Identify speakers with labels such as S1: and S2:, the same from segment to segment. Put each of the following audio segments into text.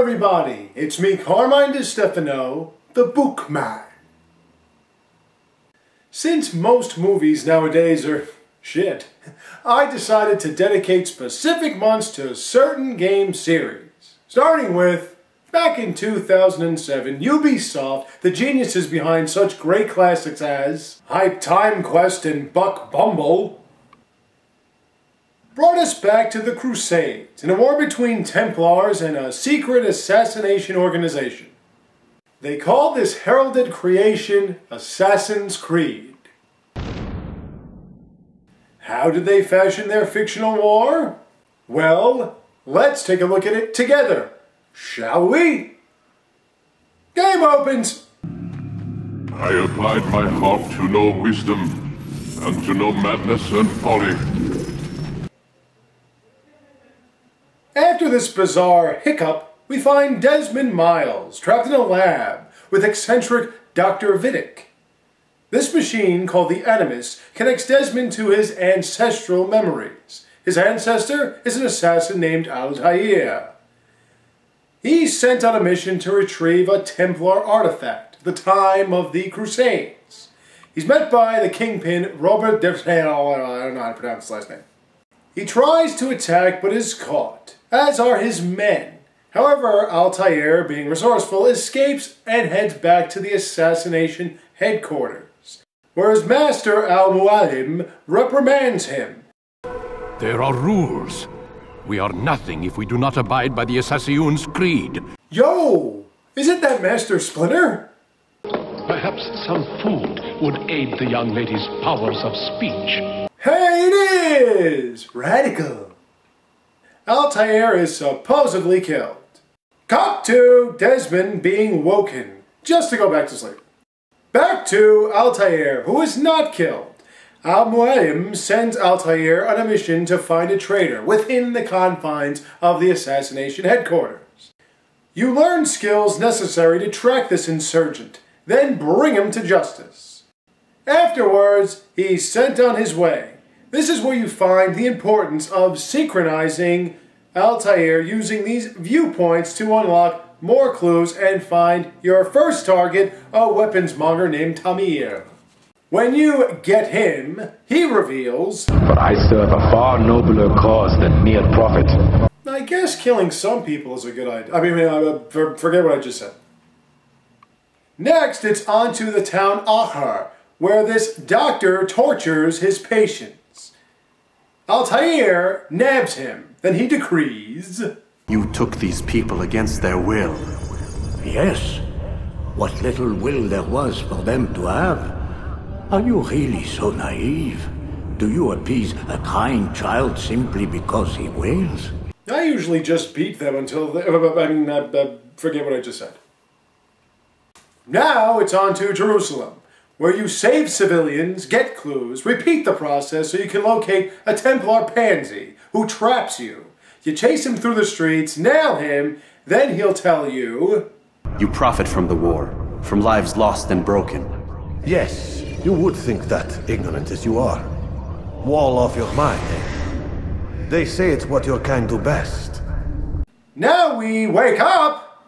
S1: everybody, it's me, Carmine DeStefano, the Bookman. Since most movies nowadays are shit, I decided to dedicate specific months to certain game series. Starting with, back in 2007, Ubisoft, the geniuses behind such great classics as Hype Time Quest and Buck Bumble, brought us back to the Crusades, in a war between Templars and a secret assassination organization. They called this heralded creation Assassin's Creed. How did they fashion their fictional war? Well, let's take a look at it together, shall we? Game opens!
S2: I applied my heart to know wisdom, and to know madness and folly.
S1: After this bizarre hiccup, we find Desmond Miles trapped in a lab with eccentric Dr. Vidic. This machine, called the Animus, connects Desmond to his ancestral memories. His ancestor is an assassin named Altair. He's sent on a mission to retrieve a Templar artifact, the time of the Crusades. He's met by the Kingpin, Robert I don't know how to pronounce his last name. He tries to attack but is caught, as are his men. However, Altair, being resourceful, escapes and heads back to the assassination headquarters, where his master Al-Mualim reprimands him.
S3: There are rules. We are nothing if we do not abide by the Assassin's Creed.
S1: Yo! Isn't that Master Splinter?
S4: Perhaps some food would aid the young lady's powers of speech.
S1: Hey, it is! Radical! Altair is supposedly killed. Cut to Desmond being woken, just to go back to sleep. Back to Altair, who is not killed. Al-Mualim sends Altair on a mission to find a traitor within the confines of the assassination headquarters. You learn skills necessary to track this insurgent, then bring him to justice. Afterwards, he's sent on his way. This is where you find the importance of synchronizing Altair using these viewpoints to unlock more clues and find your first target, a weapons monger named Tamir. When you get him, he reveals,
S5: "But I serve a far nobler cause than mere profit."
S1: I guess killing some people is a good idea. Forget what I just said. Next, it's on to the town Ahar, where this doctor tortures his patients. Altair nabs him, then he decrees,
S6: "You took these people against their will."
S7: Yes. What little will there was for them to have. Are you really so naive? Do you appease a kind child simply because he wails?
S1: I usually just beat them until they... forget what I just said. Now it's on to Jerusalem, where you save civilians, get clues, repeat the process so you can locate a Templar pansy who traps you. You chase him through the streets, nail him, then he'll tell you...
S6: You profit from the war, from lives lost and broken.
S8: Yes, you would think that, ignorant as you are. Wall off your mind, eh? They say it's what your kind do best.
S1: Now we wake up!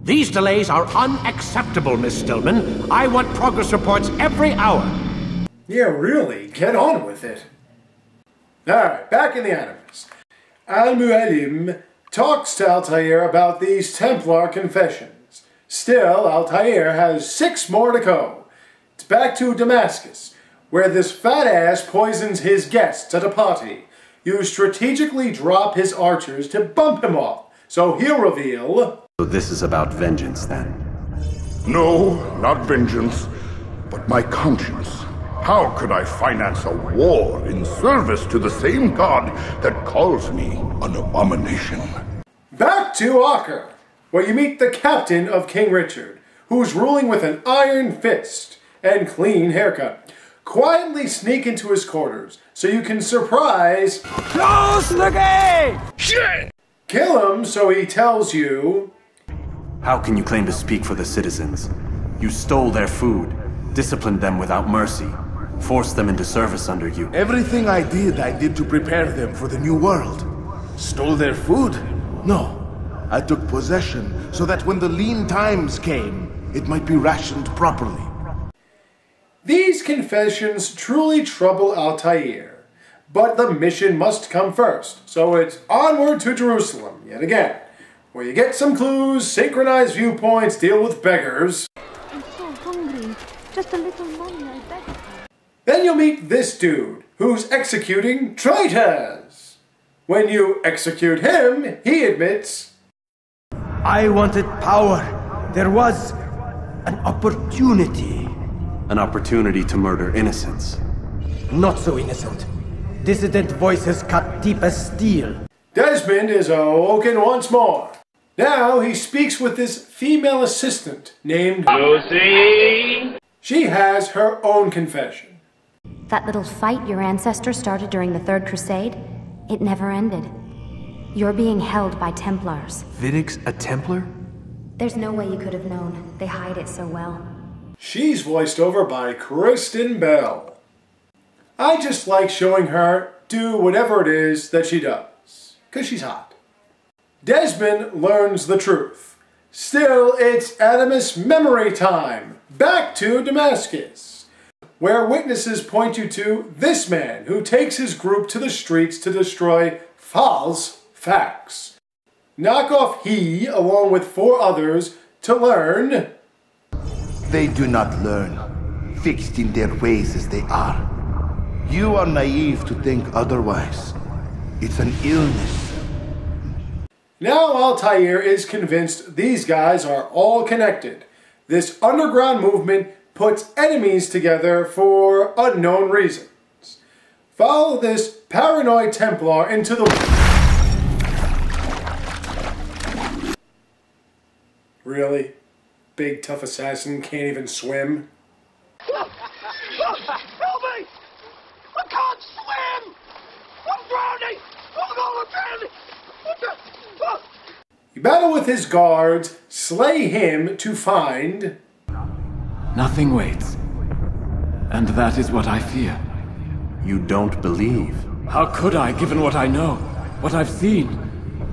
S4: These delays are unacceptable, Miss Stillman. I want progress reports every hour.
S1: Yeah, really, get on with it. Alright, back in the Animus. Al-Mualim talks to Altair about these Templar confessions. Still, Altair has 6 more to go. It's back to Damascus, where this fat ass poisons his guests at a party. You strategically drop his archers to bump him off, so he'll reveal...
S6: So this is about vengeance, then?
S2: No, not vengeance, but my conscience. How could I finance a war in service to the same god that calls me an abomination?
S1: Back to Acre, where you meet the captain of King Richard, who's ruling with an iron fist and clean haircut. Quietly sneak into his quarters so you can surprise...
S4: Close the gate!
S2: Shit!
S1: Kill him so he tells you...
S6: How can you claim to speak for the citizens? You stole their food, disciplined them without mercy, forced them into service under you.
S8: Everything I did to prepare them for the new world. Stole their food? No.
S9: I took possession so that when the lean times came, it might be rationed properly.
S1: These confessions truly trouble Altair, but the mission must come first, so it's onward to Jerusalem yet again, where you get some clues, synchronize viewpoints, deal with beggars.
S10: I'm so hungry. Just a little money, I beg.
S1: Then you'll meet this dude, who's executing traitors. When you execute him, he admits,
S11: I wanted power. There was an opportunity.
S6: An opportunity to murder innocents.
S11: Not so innocent. Dissident voices cut deep as steel.
S1: Desmond is awoken once more. Now he speaks with this female assistant named Lucy. She has her own confession.
S12: That little fight your ancestors started during the Third Crusade, it never ended. You're being held by Templars.
S6: Vidig's a Templar?
S12: There's no way you could have known. They hide it so well.
S1: She's voiced over by Kristen Bell. I just like showing her do whatever it is that she does, because she's hot. Desmond learns the truth. Still, it's Adamus memory time, back to Damascus, where witnesses point you to this man who takes his group to the streets to destroy false facts. Knock off he, along with 4 others, to learn.
S9: They do not learn, fixed in their ways as they are. You are naive to think otherwise. It's an illness.
S1: Now Altair is convinced these guys are all connected. This underground movement puts enemies together for unknown reasons. Follow this paranoid Templar into the... Really? Big tough assassin can't even swim?
S13: Help me! I can't swim! I'm drowning! Oh no, I'm drowning! What the...
S1: You battle with his guards, slay him to find...
S14: Nothing waits. And that is what I fear.
S6: You don't believe?
S14: How could I, given what I know? What I've seen?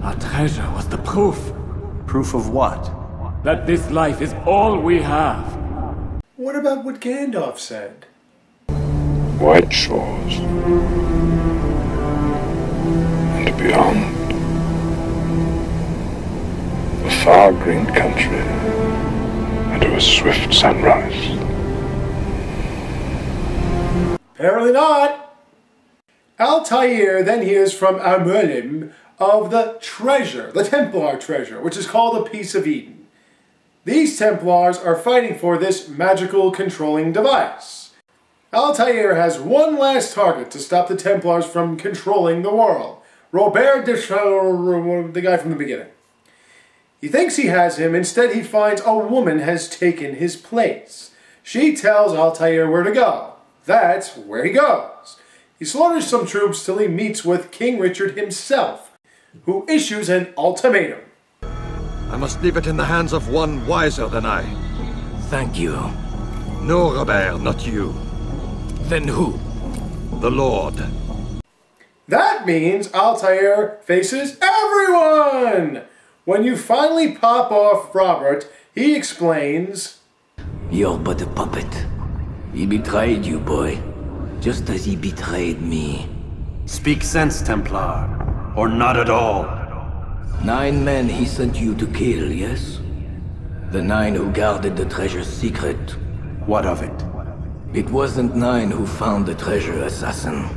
S14: Our treasure was the proof.
S6: Proof of what?
S14: That this life is all we have.
S1: What about what Gandalf said?
S15: White shores. And beyond. A far green country. And a swift sunrise.
S1: Apparently not. Altair then hears from Amulim of the treasure, the Templar treasure, which is called the Piece of Eden. These Templars are fighting for this magical controlling device. Altair has one last target to stop the Templars from controlling the world. Robert de Chauliac, the guy from the beginning. He thinks he has him, instead he finds a woman has taken his place. She tells Altair where to go. That's where he goes. He slaughters some troops till he meets with King Richard himself, who issues an ultimatum.
S16: I must leave it in the hands of one wiser than I.
S7: Thank you.
S16: No, Robert, not you.
S7: Then who?
S16: The Lord.
S1: That means Altair faces everyone! When you finally pop off Robert, he explains...
S7: You're but a puppet. He betrayed you, boy. Just as he betrayed me.
S6: Speak sense, Templar. Or not at all.
S7: 9 men he sent you to kill, yes? The 9 who guarded the treasure's secret.
S6: What of it?
S7: It wasn't 9 who found the treasure, assassin.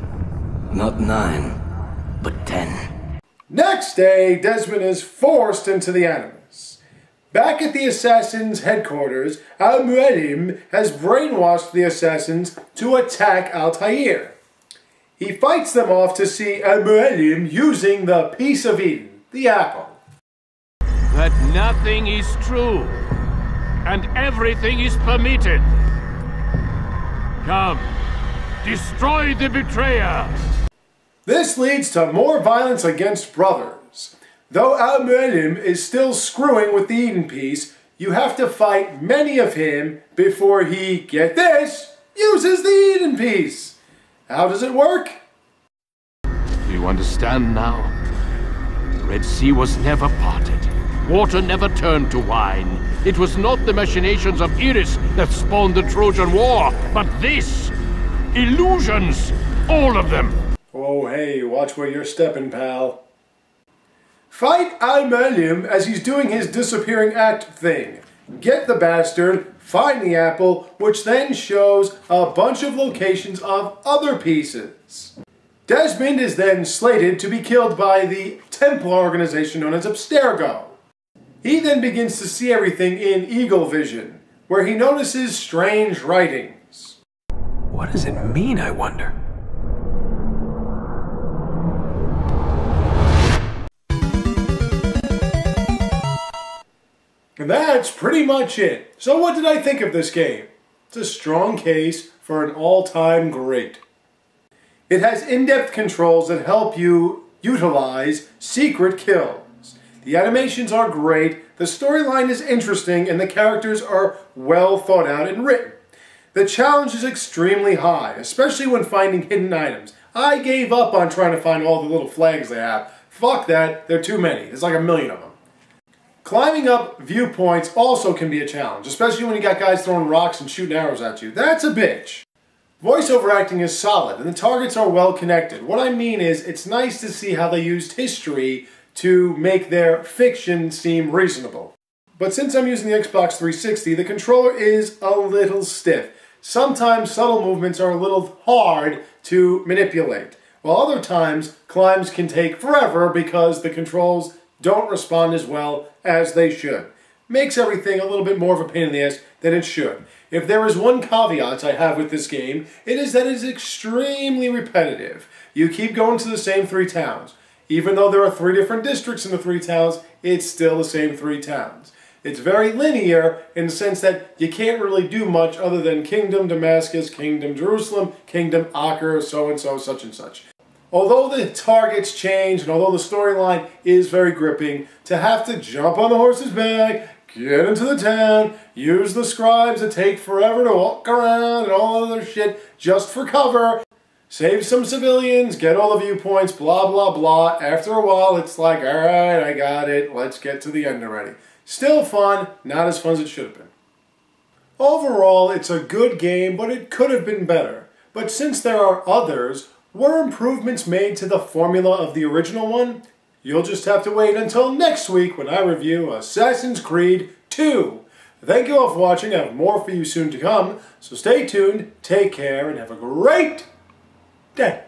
S7: Not 9, but 10.
S1: Next day, Desmond is forced into the Animus. Back at the Assassins' headquarters, Al-Mualim has brainwashed the Assassins to attack Altair. He fights them off to see Al-Mualim using the Piece of Eden. The apple.
S3: That nothing is true, and everything is permitted. Come, destroy the betrayer.
S1: This leads to more violence against brothers. Though Al-Mualim is still screwing with the Eden piece, you have to fight many of him before he, get this, uses the Eden piece. How does it work?
S3: Do you understand now? The Red Sea was never parted. Water never turned to wine. It was not the machinations of Iris that spawned the Trojan War, but this! Illusions! All of them!
S1: Oh, hey, watch where you're stepping, pal. Fight Al-Mualim as he's doing his disappearing act thing. Get the bastard, find the apple, which then shows a bunch of locations of other pieces. Desmond is then slated to be killed by the Templar organization known as Abstergo. He then begins to see everything in eagle vision, where he notices strange writings.
S17: What does it mean, I wonder?
S1: And that's pretty much it. So what did I think of this game? It's a strong case for an all-time great. It has in-depth controls that help you utilize secret kills. The animations are great, the storyline is interesting, and the characters are well thought out and written. The challenge is extremely high, especially when finding hidden items. I gave up on trying to find all the little flags they have. Fuck that, there are too many. There's like a million of them. Climbing up viewpoints also can be a challenge, especially when you got guys throwing rocks and shooting arrows at you. That's a bitch. Voiceover acting is solid, and the targets are well connected. What I mean is, it's nice to see how they used history to make their fiction seem reasonable. But since I'm using the Xbox 360, the controller is a little stiff. Sometimes subtle movements are a little hard to manipulate, while other times climbs can take forever because the controls don't respond as well as they should. Makes everything a little bit more of a pain in the ass than it should. If there is one caveat I have with this game, it is that it is extremely repetitive. You keep going to the same 3 towns. Even though there are 3 different districts in the 3 towns, it's still the same 3 towns. It's very linear in the sense that you can't really do much other than Kingdom Damascus, Kingdom Jerusalem, Kingdom Acre, so-and-so, such and such. Although the targets change and although the storyline is very gripping, to have to jump on the horse's back, get into the town, use the scribes that take forever to walk around and all other shit just for cover, save some civilians, get all the viewpoints, blah, blah, blah. After a while, it's like, alright, I got it. Let's get to the end already. Still fun, not as fun as it should have been. Overall, it's a good game, but it could have been better. But since there are others, were improvements made to the formula of the original one? You'll just have to wait until next week when I review Assassin's Creed 2. Thank you all for watching. I have more for you soon to come. So stay tuned, take care, and have a great day.